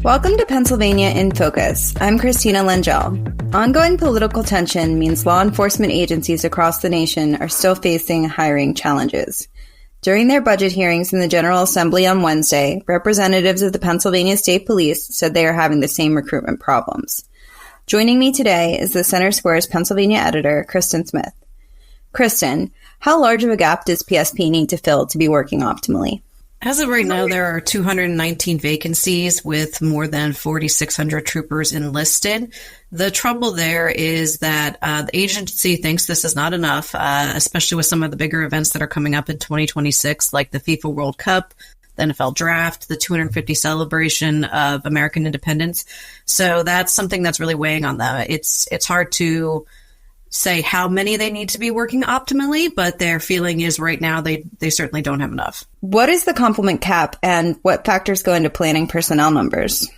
Welcome to Pennsylvania in Focus. I'm Christina Langell. Ongoing political tension means law enforcement agencies across the nation are still facing hiring challenges. During their budget hearings in the General Assembly on Wednesday, representatives of the Pennsylvania State Police said they are having the same recruitment problems. Joining me today is the Center Square's Pennsylvania editor, Kristen Smith. Kristen, how large of a gap does PSP need to fill to be working optimally? As of right now, there are 219 vacancies with more than 4,600 troopers enlisted. The trouble there is that the agency thinks this is not enough, especially with some of the bigger events that are coming up in 2026, like the FIFA World Cup, the NFL Draft, the 250 celebration of American independence. So that's something that's really weighing on them. It's hard to say how many they need to be working optimally, but their feeling is right now they certainly don't have enough. What is the complement cap and what factors go into planning personnel numbers?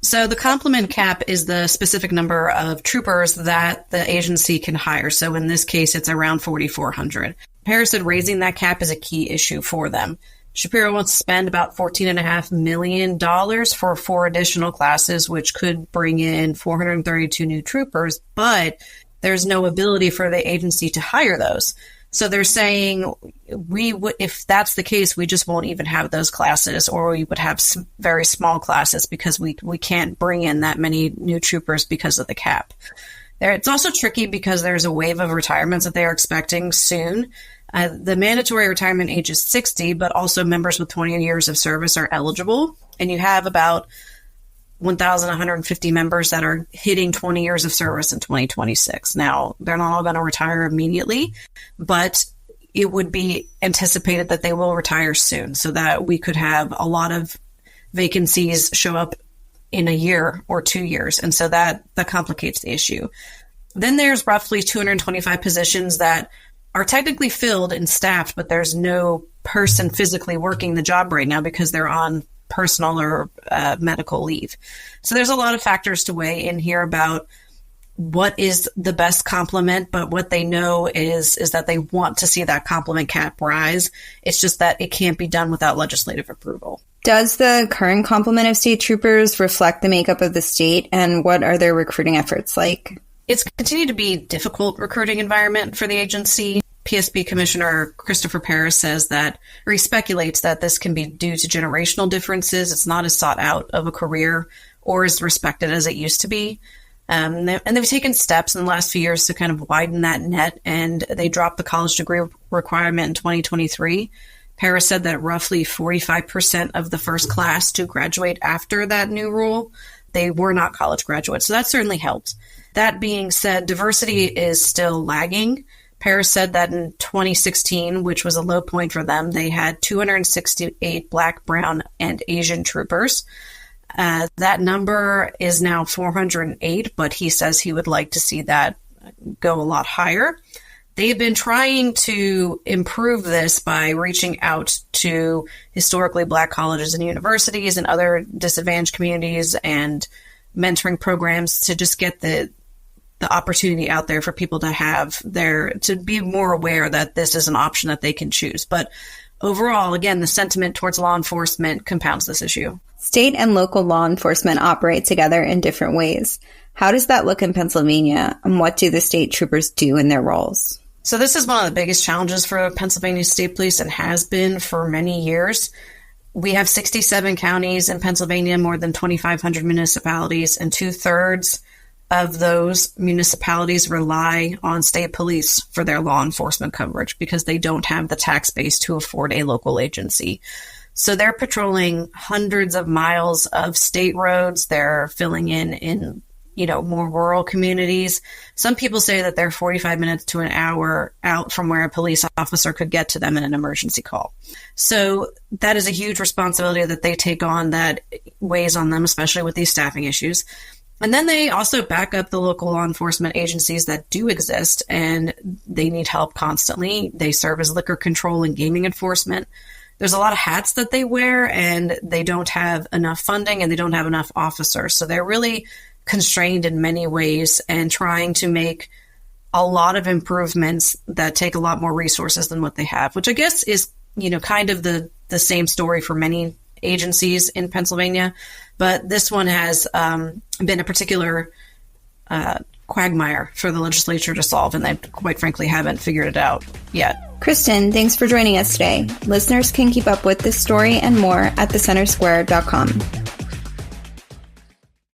So the complement cap is the specific number of troopers that the agency can hire. So in this case, it's around 4,400. Paris said raising that cap is a key issue for them. Shapiro wants to spend about $14.5 million for 4 additional classes, which could bring in 432 new troopers, but there's no ability for the agency to hire those. So they're saying if that's the case, we just won't even have those classes, or we would have very small classes because we can't bring in that many new troopers because of the cap. It's also tricky because there's a wave of retirements that they are expecting soon. The mandatory retirement age is 60, but also members with 20 years of service are eligible. And you have about 1,150 members that are hitting 20 years of service in 2026. Now, they're not all going to retire immediately, but it would be anticipated that they will retire soon so that we could have a lot of vacancies show up in a year or 2 years. And so that complicates the issue. Then there's roughly 225 positions that are technically filled and staffed, but there's no person physically working the job right now because they're on personal or medical leave. So there's a lot of factors to weigh in here about what is the best complement, but what they know is that they want to see that complement cap rise. It's just that it can't be done without legislative approval. Does the current complement of state troopers reflect the makeup of the state, and what are their recruiting efforts like? It's continued to be a difficult recruiting environment for the agency. PSP Commissioner Christopher Paris says that, or he speculates that this can be due to generational differences. It's not as sought out of a career or as respected as it used to be. And they've taken steps in the last few years to kind of widen that net, and they dropped the college degree requirement in 2023. Paris said that roughly 45% of the first class to graduate after that new rule, they were not college graduates. So that certainly helped. That being said, diversity is still lagging. Paris said that in 2016, which was a low point for them, they had 268 Black, Brown, and Asian troopers. That number is now 408, but he says he would like to see that go a lot higher. They've been trying to improve this by reaching out to historically Black colleges and universities and other disadvantaged communities and mentoring programs to just get the opportunity out there for people to be more aware that this is an option that they can choose. But overall, again, the sentiment towards law enforcement compounds this issue. State and local law enforcement operate together in different ways. How does that look in Pennsylvania, and what do the state troopers do in their roles? So this is one of the biggest challenges for Pennsylvania State Police and has been for many years. We have 67 counties in Pennsylvania, more than 2,500 municipalities, and 2/3 of those municipalities rely on state police for their law enforcement coverage because they don't have the tax base to afford a local agency. So they're patrolling hundreds of miles of state roads. They're filling in more rural communities. Some people say that they're 45 minutes to an hour out from where a police officer could get to them in an emergency call. So that is a huge responsibility that they take on that weighs on them, especially with these staffing issues. And then they also back up the local law enforcement agencies that do exist, and they need help constantly. They serve as liquor control and gaming enforcement. There's a lot of hats that they wear, and they don't have enough funding, and they don't have enough officers. So they're really constrained in many ways and trying to make a lot of improvements that take a lot more resources than what they have, which I guess is, kind of the same story for many agencies in Pennsylvania. But this one has been a particular quagmire for the legislature to solve, and they quite frankly haven't figured it out yet. Kristen, thanks for joining us today. Listeners can keep up with this story and more at thecentersquare.com.